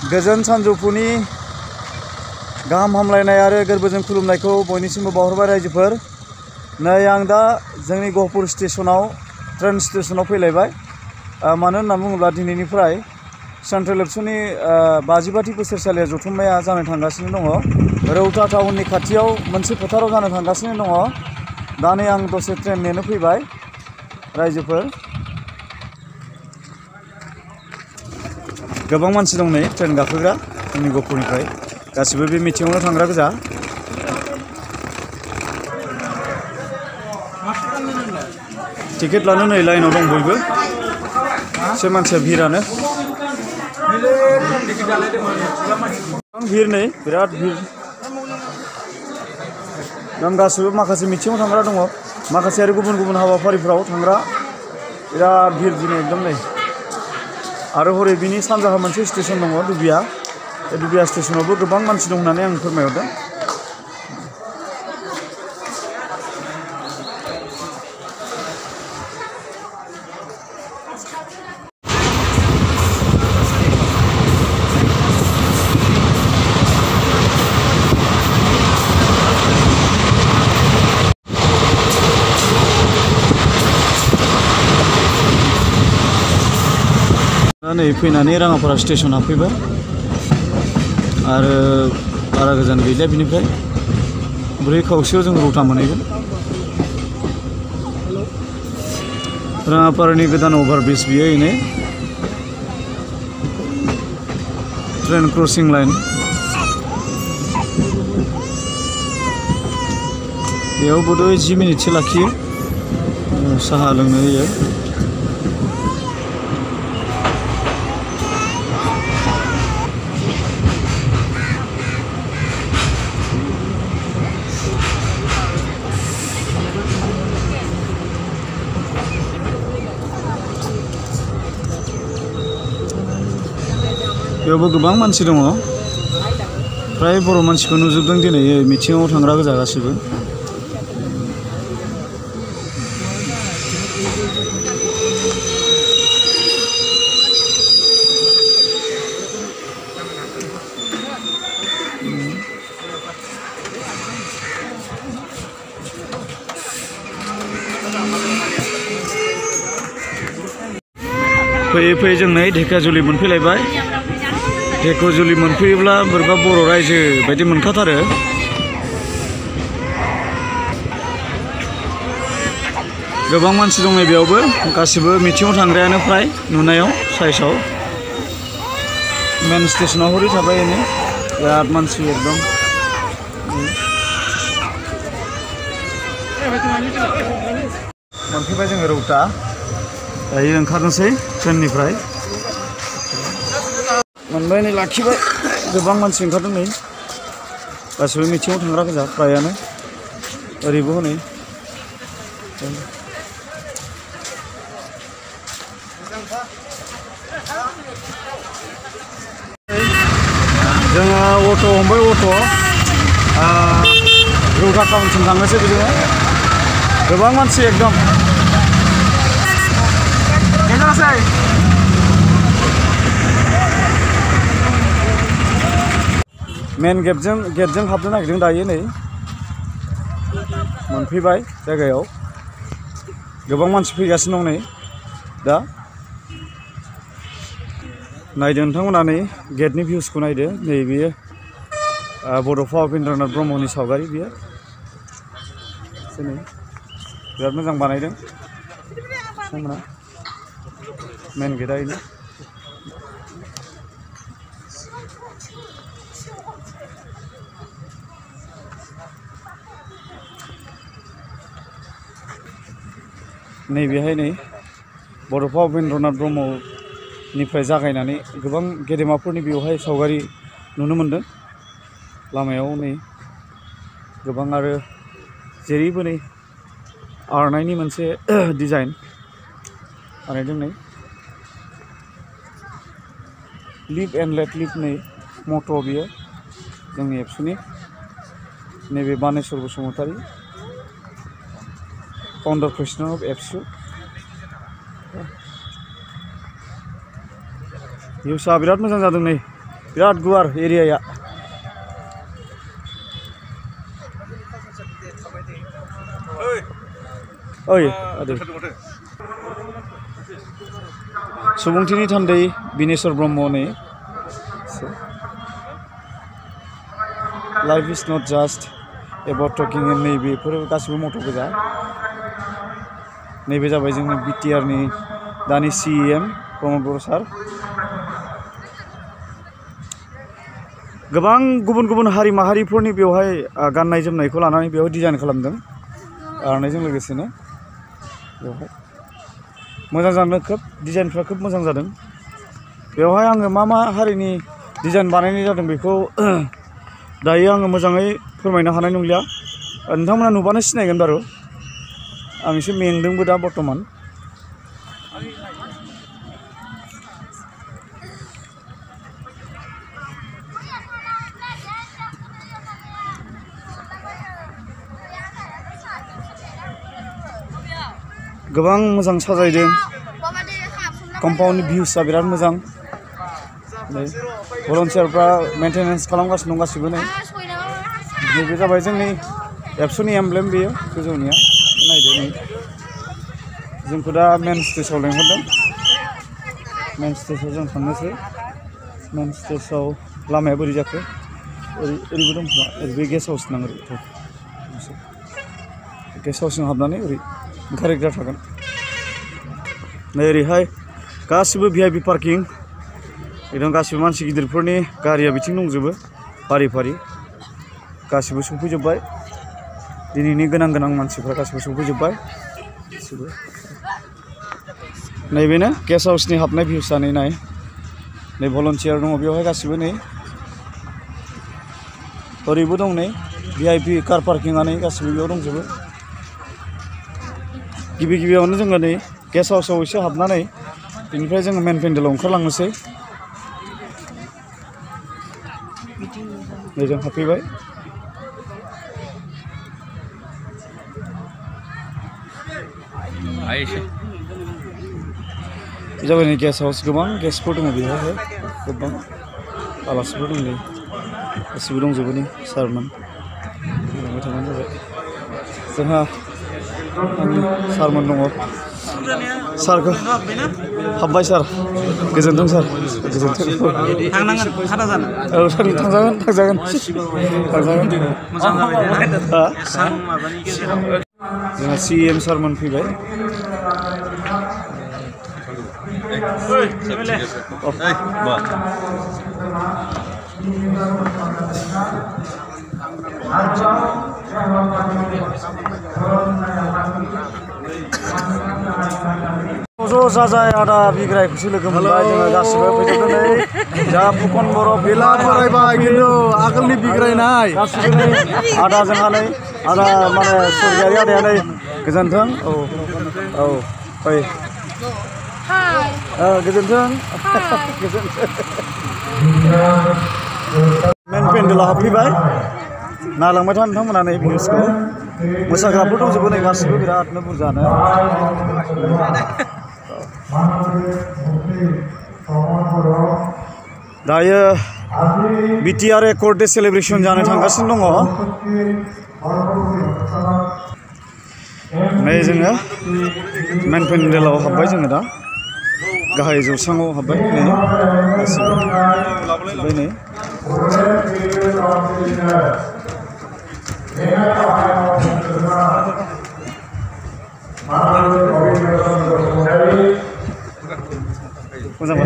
गोजोन सानजौफुनि गाहाम हामलायनाय आरो गोरबोजों खुलुमनायखौ बयनिसिमबो बावहरबाय रायजोफोर। नै आं दा जोंनि गहपुर स्टेशनाव ट्रेन स्टेशनाव फैलायबाय। मानो होनना बुङोब्ला दिनैनिफ्राय सेन्ट्रेल एबसुनि 55थि बोसोरसालिया जथुम्माया जानो थांगासिनो दङ। रौता टाउननि खाथियाव मोनसे फोथाराव जानो थांगासिनो दङ। दा नै आं दसे ट्रेन नेनो फैबाय रायजोफोर। गोबां मानसि दं नै ट्रेन गाखोग्रा जोंनि गहपुरनिफ्राय। गासिबो बे मिटिङावनो थांग्रा गोजा। टिकेट लानो नै लाइनाव दं बयबो। एसे मानसिया भिरानो भिर नै बिराद भिर। गासिबो माखासे मिटिङाव थांग्रा दङ, माखासे आरो गुबुन गुबुन हाबाफारिफ्राव थांग्रा बिराद भिर दिनै एकदम नै। आरो हरै बिनि सानजाहा मोनसे स्टेशन दङ दुबिया। बे दुबिया स्टेशनावबो गोबां मानसि दं होननानै आं फोरमायहरदों। नै फैनानै राङापारा स्टेशन हाबफैबाय आरो बारा गोजान गैला। बिनिफ्राय 4 खावसेयाव जों रौता मोनहैगोन। राङापारानि गोदान अभारब्रिज बियो नै ट्रेन क्रसिं लाइन। बेयाव बधय 10 मिनिटसो लाखियो, साहा लोंनो होयो। बेयावबो गोबां मानसि दङ, फ्राय बर' मानसिखौ नुजोबदों दिनै मिटिङाव थांग्रा गोजा गासिबो। फैयै फैयै जों नै धेकियाजुलि मोनफैलायबाय। धेकियाजुलि मोनफैयोब्ला बोरैबा बर' रायजो बायदि मोनखाथारो। गोबां मानसि दं नै बेयावबो, गासिबो मिटिङाव थांग्रायानो फ्राय नुनायाव साइजआव। मेन स्टेशनाव हरै थाबाय नै बिराद मानसि एकदम। मोनफैबाय जोङो रौता। दायो ओंखारनोसै ट्रेननिफ्राय। मोनबाय नै लाखिबाय। गोबां मानसि ओंखारदों नै, गासिबो मिटिङाव थांग्रा गोजा फ्रायानो। ओरैबो हनै जोङो अट' हमबाय। अट' रौता टाउनसिम थांनोसै बेजोंनो। गोबां मानसि एकदम। मेन गेटजों हाबनो नागिरदों दायो नै मोनफैबाय जायगायाव। गोबां मानसि फैगासिनो दं नै दा। नायदो नोंथांमोना नै गेटनि भिउसखौ नायदो। नै बेयो बड'फा उपेन्द्रनाथ ब्रह्मनि सावगारि बियो। नै बिराद मोजां बानायदों बिथांमोना। मेन गेटआ बेनो। नैबेहाय नै बड'फा उपेन्द्रनाथ ब्रह्मनिफ्राय जागायनानै गोबां गेदेमाफोरनि बेवहाय सावगारि नुनो मोन्दों लामायाव नै गोबां। आरो जेरैबो नै आर'नाइनि मोनसे डिजाइन बानायदों नै। लिभ एन्ड लेट लिभ नै मट' बियो जोंनि एबसुनि। नैबे बानेश्वर बसुमतारी, फाउन्डार प्रेसिडेन्ट अफ एबसु। भिउसा बिराद मोजां जादों नै बिराद गुवार एरियाया ओइ आदै सुबुंथिनि थान्दै बिनेश्वर ब्रह्मनि life is not just about talking इन नैबेफोर गासिबो मट' गोजा नैबे जाबाय जोंनि बिटिआरनि दानि CEM प्रमद बर' सार गोबां गुबुन गुबुन हारि माहारिफोरनि बेवहाय गाननाय जोमनायखौ लानानै बेवहाय डिजाइन खालामदों आर'नाइजों लोगोसेनो बेवहाय मोजां जादों खोब डिजाइनफ्रा खोब मोजां जादों बेवहाय आङो मा हारिनि डिजाइन बानायनाय जादों बेखौ दायो आङो मोजाङै फोरमायनो हानाय नंलिया नोंथांमोना नुबानो सिनायगोन बारु आं एसे मेंदोंबो दा बर्तमान गोबां मोजां साजायदों कम्पाउन्डनि भिउसआ बिराद मोजां भलन्टियारफ्रा मेन्टेनेन्स खालामगासिनो दं गासिबो नै बे जाबाय जोंनि एबसुनि एमब्लेम बेयो गोजौनिया नायदो नै जोंखौ दा मेन स्टेजआव लेंहरदों मेन स्टेजआव जों थांनोसै मेन स्टेजआव लामाया बोरै जाखो ओरैबो दं खोमा बे गेस्ट हाउस नांगौ गेस्ट हाउसजों हाबनानै ओरै ओंखारग्रा थागोन नै ओरैहाय गासिबो VIP पार्किं एकदम गासिबो मानसि गिदिरफोरनि गारिया बिथिं दंजोबो फारि फारि गासिबो सफैजोब्बाय दिनैनि गोनां मानसिफ्रा गासिबो सफैजोब्बाय गासिबो नैबेनो गेस्ट हाउसनि हाबनाय भिउसा नै नै भलन्टियार दङ बेवहाय गासिबो नै ओरैबो दं नै VIP कार पार्किंआ नै गासिबो बेयाव दंजोबो गिबियावनो जोङो नै गेस्ट हाउसआव एसे हाबनानै बेनिफ्राय जोङो मेन पेन्डेलाव ओंखारलांनोसै नै जों हाबफैबाय जाबाय नै गेस्ट हाउस गोबां गेस्टफोर दङ बेवहाय गोबां आलासिफोर दं नै गासिबो दंजोबो नै सारमोन थांबाय थाबानो जाबाय जोंहा सारमोन दङ सारखौ हाबबाय सार गोजोन्थों सार गोजोन्थों थांजागोन जोंहा CEM सारमोन फैबाय ज' जाजाय आदा बिग्रायखौसो लोगो मोनबाय जोङो गासिबो फैजोबदों नै दा फुकन बर' बेला फरायबाय खिन्थु आगोलनि बिग्रायनाय गासिबो नै आदा जोंहा नै आदा माने सरगियारि आदाया नै गोजोन्थों औ फै गोजोन्थों मेन पेन्डेलाव हाबफैबाय नायलांबाय था नोंथांमोना नै भिउसखौ मोसाग्राफोर दंजोबो नै गासिबो बिरादनो बुरजानो दायो BTR एकर्ड डे सेलिब्रेशन जानो थांगासिनो दङ नै जोङो मेन पेन्डेलाव हाबबाय जोङो दा गाहाय जौसाङाव हाबबाय नै गासिबो नै मोजां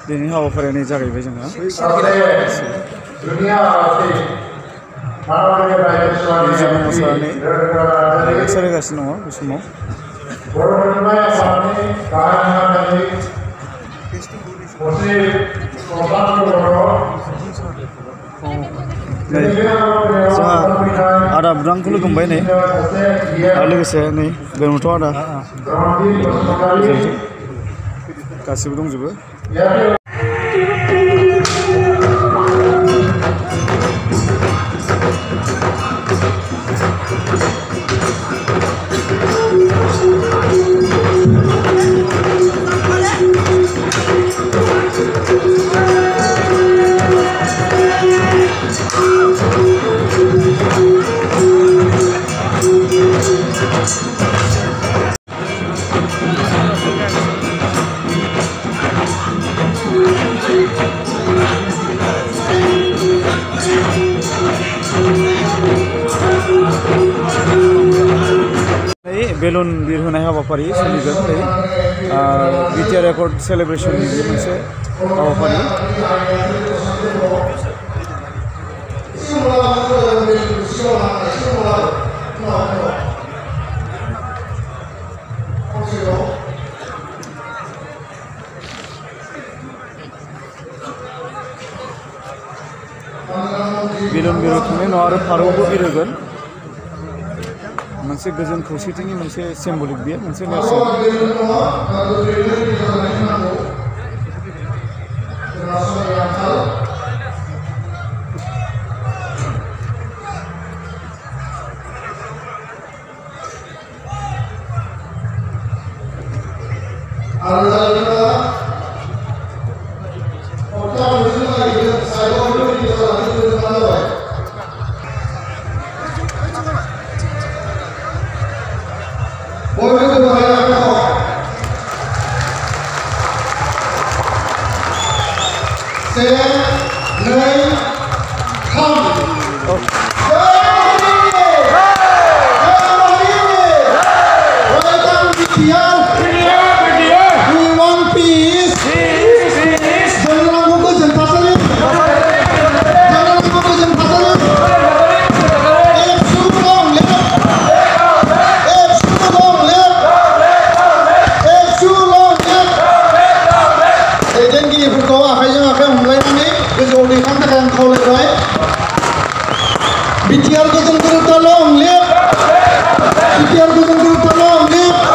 दिनैनि हाबाफारिया नै जागायबाय जोंहा मोसानानै सोलिगासिनो दङ बे समाव जोंहा आदा बुदांखौ लोगो मोनबाय नै आरो लोगोसे नै बेरमथ आदा गासिबो दंजोबो बेलुन बिरहोनाय हाबाफारि सोलिगोन बे बिटिआर एकर्ड सेलेब्रेसननि बे मोनसे हाबाफारि बेलुन बिरहोखांनायनि उनाव आरो फारौबो बिरहोगोन मोनसे गोजोन खौसेथिनि मोनसे सिम्बलिक बेयो मोनसे नेरसोन BTR Gojong Guru tolong lihat, BTR Gojong Guru tolong lihat.